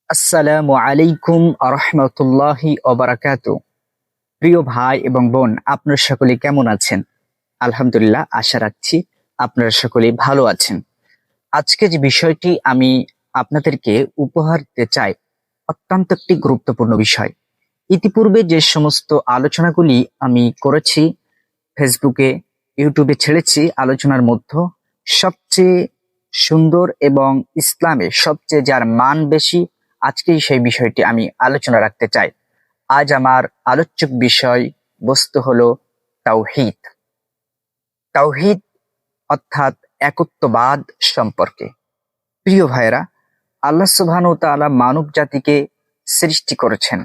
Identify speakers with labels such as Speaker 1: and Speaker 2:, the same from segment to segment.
Speaker 1: আসসালামু আলাইকুম আরহামতুল্লাহি ওবারাকাতু। প্রিয় ভাই এবং বোন, আপনারা সকলে কেমন আছেন? আলহামদুলিল্লাহ, আশা রাখছি আপনারা সকলে ভালো আছেন। আজকে যে বিষয়টি আমি আপনাদেরকে উপহার দিতে চাই, অত্যন্ত একটি গুরুত্বপূর্ণ বিষয়। ইতিপূর্বে যে সমস্ত আলোচনাগুলি আমি করেছি, ফেসবুকে, ইউটিউবে ছেড়েছি, আলোচনার মধ্যে সবচেয়ে সুন্দর এবং ইসলামে সবচেয়ে যার মান বেশি, আজকেই সেই বিষয়টি আমি আলোচনা রাখতে চাই। আজ আমার আলোচ্য বিষয় বস্তু হলো তাওহীদ। তাওহীদ অর্থাৎ একত্ববাদ সম্পর্কে। প্রিয় ভাইরা, আল্লাহ সুবহানাহু ওয়া তাআলা মানব জাতিকে সৃষ্টি করেছেন,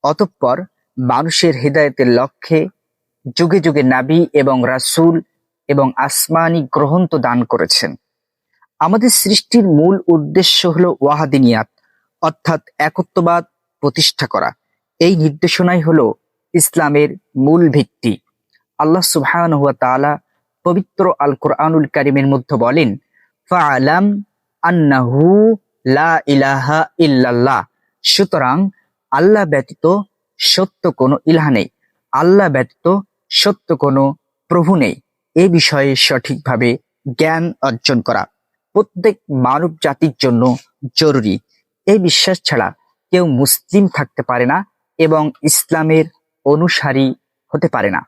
Speaker 1: অতঃপর মানুষের হিদায়াতের লক্ষ্যে যুগে যুগে নবী এবং রাসূল এবং আসমানি গ্রন্থ দান করেছেন। আমাদের সৃষ্টির মূল উদ্দেশ্য হলো ওয়াহাদিনিয়াত অর্থাৎ একত্ববাদ প্রতিষ্ঠা করা। এই নির্দেশনাই হলো ইসলামের মূল ভিত্তি। আল্লাহ সুবহানাহু ওয়া তাআলা পবিত্র আল কোরআনুল কারীমের মধ্যে বলেন, ফাআলাম আন্নাহু লা ইলাহা ইল্লাল্লাহ। সুতরাং আল্লাহ ব্যতীত সত্য কোনো ইলাহ নেই, আল্লাহ ব্যতীত সত্য কোনো প্রভু নেই। এ বিষয়ে সঠিকভাবে জ্ঞান অর্জন করা প্রত্যেক মানব জাতির জন্য জরুরি। এই বিশ্বাস ছাড়া কেউ মুসলিম থাকতে পারে না এবং ইসলামের অনুসারী হতে পারে না।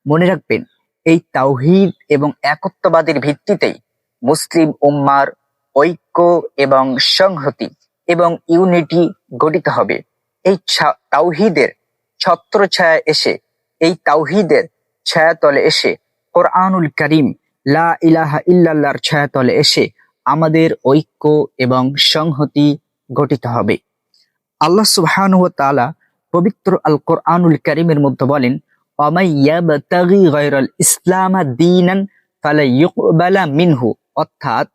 Speaker 1: মনে রাখবেন, এই তাওহীদ এবং একত্ববাদের ভিত্তিতেই মুসলিম উম্মার ঐক্য এবং সংহতি এবং ইউনিটি গঠিত হবে। এই তাওহীদের ছত্রছায়া এসে, এই তাওহীদের ছায়াতলে এসে, কোরআনুল কারীম লা ইলাহা ইল্লাল্লাহর ছায়াতলে এসে আমাদের ঐক্য এবং সংহতি গঠিত হবে। আল্লাহ সুবহানাহু ওয়া তাআলা পবিত্র আল কোরআনুল কারীমের মধ্যে বলেন, ওয়ামাই ইয়াবতাগি গায়রাল ইসলাম দীনান ফালা ইউকবালা মিনহু। অর্থাৎ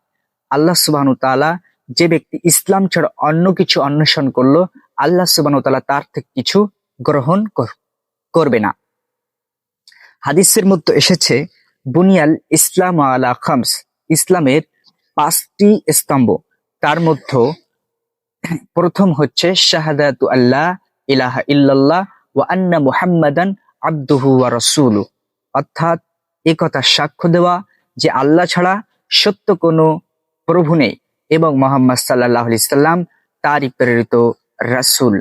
Speaker 1: আল্লাহ সুবহানাহু ওয়া তাআলা, যে ব্যক্তি ইসলাম ছাড়া অন্য কিছু অন্বেষণ করলো, আল্লাহ সুবহানাহু ওয়া তাআলা তার থেকে কিছু গ্রহণ করবে না। হাদিসের মধ্যে এসেছে, বুনিয়াল ইসলাম আলা খামস। ইসলামের 5টি স্তম্ভ, তার মধ্যে প্রথম হচ্ছে শাহাদাতু আল্লাহ ইলাহা ইল্লাল্লাহ ওয়া আন্না মুহাম্মাদান আবদুহু ওয়া রাসূলুহু। অর্থাৎ এই কথা সাক্ষ্য দেওয়া যে আল্লাহ ছাড়া সত্য কোনো প্রভু নেই এবং মুহাম্মদ সাল্লাল্লাহু আলাইহি সাল্লাম তারই প্রেরিত রাসূল।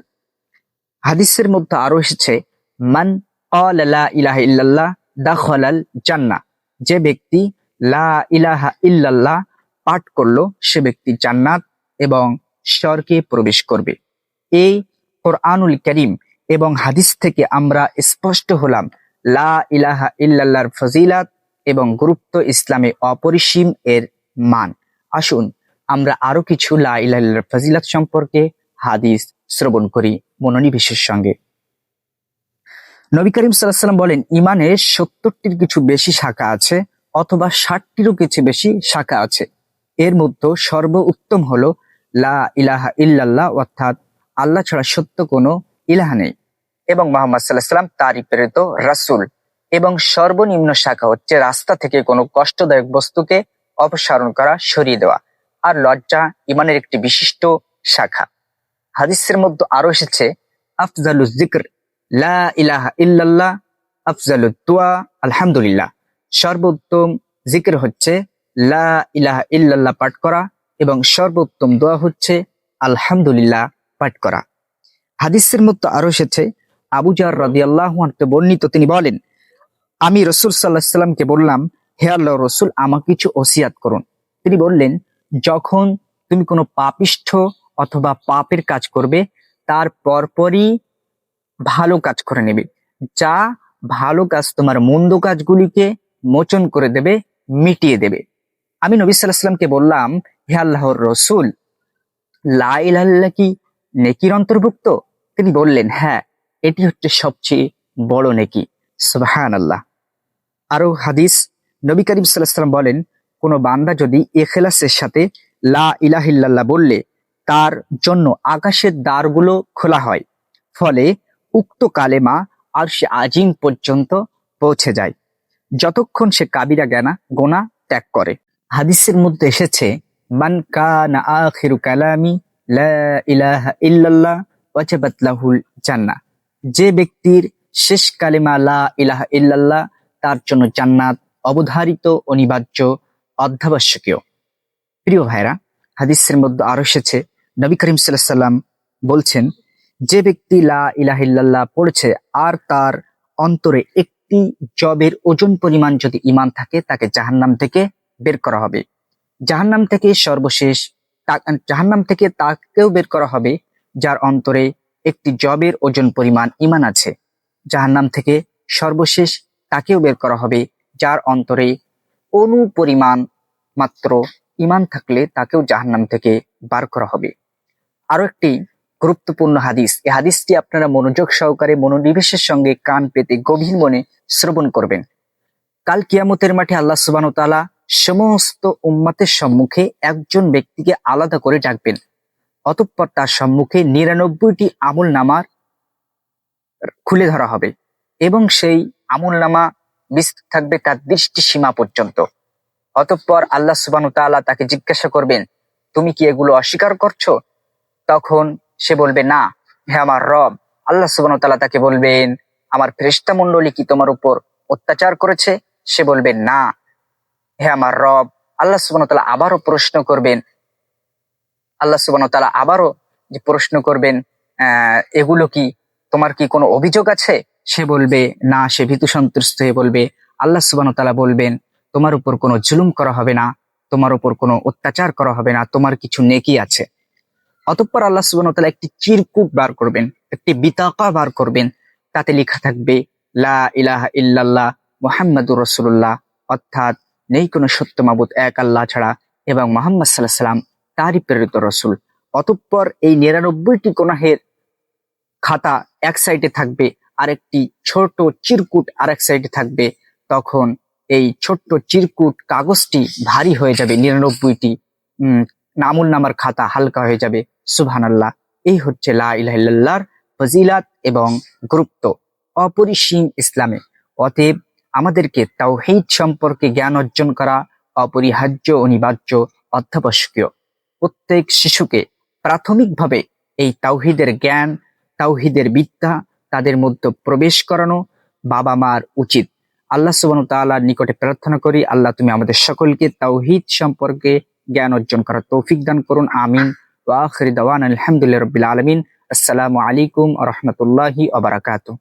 Speaker 1: হাদিসের মধ্যে আরো এসেছে, মান ক্বালা লা ইলাহা ইল্লাল্লাহ দাখালাল জান্নাহ। যে ব্যক্তি লা ইলাহা ইল্লাল্লাহ পাঠ করলো, সে ব্যক্তি জান্নাত এবং স্বর্গে প্রবেশ করবে। এই কোরআনুল কারীম এবং হাদিস থেকে আমরা স্পষ্ট হলাম লা ইলাহা ইল্লাল্লাহর ফজিলাত এবং গুরুত্ব, ইসলামে অপরিসীম এর মান। আসুন আমরা আরো কিছু লা ইলাহা ইল্লাল্লাহর ফজিলাত সম্পর্কে হাদিস শ্রবণ করি মনোনিবেশের সঙ্গে। নবী করিম সাল্লাল্লাহু আলাইহি ওয়াসাল্লাম বলেন, ইমানের 70টির কিছু বেশি শাখা আছে অথবা 60টিরও কিছু বেশি শাখা আছে। এর মধ্যে সর্বোত্তম হলো লা ইলাহা ইল্লাল্লাহ, অর্থাৎ আল্লাহ ছাড়া সত্য কোনো ইলাহ নেই এবং মুহাম্মদ সাল্লাল্লাহু আলাইহি ওয়াসাল্লাম তারই প্রেরিত রাসূল। এবং সর্বনিম্ন শাখা হচ্ছে রাস্তা থেকে কোনো কষ্টদায়ক বস্তুকে অপসারণ করা, সরিয়ে দেওয়া। আর লজ্জা ইমানের একটি বিশিষ্ট শাখা। হাদিসের মধ্যে আরো এসেছে, আফজালুজ যিকর লা ইলাহা ইল্লাল্লাহ আফজালুদ দুআ আলহামদুলিল্লাহ। সর্বোত্তম জিকির হচ্ছে লা ইলাহা ইল্লাল্লাহ পাঠ করা এবং সর্বোত্তম দোয়া হচ্ছে আলহামদুলিল্লাহ পাঠ করা। হাদিসের মধ্যে আরো এসেছে, আবু জার রাদিয়াল্লাহু আনহু বর্ণিত, তিনি বলেন, আমি রাসূল সাল্লাল্লাহু আলাইহি সাল্লামকে বললাম, হে আল্লাহর রাসূল, আমাকে কিছু ওসিয়াত করুন। তিনি বললেন, যখন তুমি কোনো পাপিষ্ঠ অথবা পাপের কাজ করবে, তার পরপরই ভালো কাজ করে নেবে, যা ভালো কাজ তোমার মন্দ কাজগুলিকে মোচন করে দেবে, মিটিয়ে দেবে। আমি নবী সাল্লাল্লাহু আলাইহি সাল্লামকে বললাম, হে আল্লাহর রাসূল, লা ইলাহা ইল্লাল্লাহ কি নেকির অন্তর্ভুক্ত? তিনি বললেন, হ্যাঁ, এটি হচ্ছে সবচেয়ে বড় নেকি। সুবহানাল্লাহ। আরো হাদিস, নবী করিম সাল্লাল্লাহু আলাইহি সাল্লাম বলেন, কোনো বান্দা যদি ইখলাসের সাথে লা ইলাহা ইল্লাল্লাহ বললে, তার জন্য আকাশের দ্বারগুলো খোলা হয়, ফলে উক্ত কালেমা আরশে আজিম পর্যন্ত পৌঁছে যায়, যতক্ষণ সে কাবিরা গোনা ত্যাগ করে। হাদিসের মধ্যে এসেছে, মান কানা আখিরু কালামি লা ইলাহা ইল্লাল্লাহ ওয়াজাবাত লাহুল জান্নাহ। যে ব্যক্তির শেষ কালিমা লা ইলাহা ইল্লাল্লাহ, তার জন্য জান্নাত অবধারিত, অনিবার্য, অধ্যাবশ্যকীয়। প্রিয় ভাইরা, হাদিসের মধ্যে আরো এসেছে, নবী করিম সাল্লাল্লাহু আলাইহি সাল্লাম বলছেন, যে ব্যক্তি লা ইলাহা ইল্লাল্লাহ পড়েছে আর তার অন্তরে একটি জবের ওজন পরিমাণ যদি ঈমান থাকে, তাকে জাহান্নাম থেকে বের করা হবে। জাহান্নাম থেকে সর্বশেষ জাহান্নাম থেকে তাকেও বের করা হবে যার অন্তরে একটি জবের ওজন পরিমাণ ঈমান আছে। জাহান্নাম থেকে সর্বশেষ তাকেও বের করা হবে যার অন্তরে অনু পরিমাণ মাত্র ঈমান থাকলে তাকেও জাহান্নাম থেকে বার করা হবে। আরো একটি গুরুত্বপূর্ণ হাদিস, এই হাদিসটি আপনারা মনোযোগ সহকারে মনোনিবেশের সঙ্গে কান পেতে গভীর মনে শ্রবণ করবেন। কাল কিয়ামতের মাঠে আল্লাহ সুবহানাহু ওয়া তাআলা সমস্ত উম্মতের সম্মুখে একজন ব্যক্তিকে আলাদা করে ডাকবেন। অতঃপর তার সম্মুখে ৯৯টি আমল নামার খুলে ধরা হবে এবং সেই আমল নামা বিস্তৃত থাকবে তার দৃষ্টি সীমা পর্যন্ত। অতঃপর আল্লাহ সুবহানাহু ওয়া তাআলা তাকে জিজ্ঞাসা করবেন, তুমি কি এগুলো অস্বীকার করছো? তখন সে বলবে, না হে আমার রব। আল্লাহ সুবহানাহু ওয়া তাআলা তাকে বলবেন, আমার ফেরেশতা মণ্ডলী কি তোমার উপর অত্যাচার করেছে? সে বলবে, না হে আমার রব। আল্লাহ সুবহানাহু ওয়া তাআলা আবারও প্রশ্ন করবেন, এগুলো কি, তোমার কি কোনো অভিযোগ আছে? সে বলবে, না। সে ভীতু সন্ত্রস্ত হয়ে বলবে, আল্লাহ সুবহানাহু ওয়া তাআলা বলবেন, তোমার উপর কোনো জুলুম করা হবে না, তোমার উপর কোনো অত্যাচার করা হবে না, তোমার কিছু নেকি আছে। অতঃপর আল্লাহ সুবহানাহু ওয়া তাআলা একটি চিরকুট বার করবেন, একটি বিতাকা বার করবেন, তাতে লেখা থাকবে লা ইলাহা ইল্লাল্লাহ মুহাম্মাদুর রাসূলুল্লাহ, অর্থাৎ নেই কোনো সত্য মাবুদ এক আল্লাহ ছাড়া এবং মুহাম্মদ সাল্লাল্লাহু আলাইহি সাল্লাম তারই প্রেরিত রাসূল। অতঃপর এই ৯৯টি গুনাহের খাতা এক সাইডে থাকবে, আরেকটি ছোট চিরকুট আরেক সাইডে থাকবে। তখন এই ছোট্ট চিরকুট কাগজটি ভারী হয়ে যাবে, ৯৯টি আমল নামার খাতা হালকা হয়ে যাবে। সুবহানাল্লাহ। এই হচ্ছে লা ইলাহা ইল্লাল্লাহর ফজিলাত এবং গুরুত্ব, অপরিসীম ইসলামে। অতএব আমাদেরকে তাওহীদ সম্পর্কে জ্ঞান অর্জন করা অপরিহার্য, অনিবার্য, অত্যাবশ্যকীয়। প্রত্যেক শিশুকে প্রাথমিকভাবে এই তাওহীদের জ্ঞান, তাওহীদের বিদ্যা তাদের মধ্যে প্রবেশ করানো বাবা মার উচিত। আল্লাহ সুবহানাহু ওয়া তাআলার নিকটে প্রার্থনা করি, আল্লাহ তুমি আমাদের সকলকে তাওহীদ সম্পর্কে জ্ঞান অর্জন করার তৌফিক দান করুন। আমিন। ওয়া আখিরু দাওয়ানা আলহামদুলিল্লাহি রাব্বিল আলামিন। আসসালামু আলাইকুম ওয়া রাহমাতুল্লাহি ওয়া বারাকাতুহু।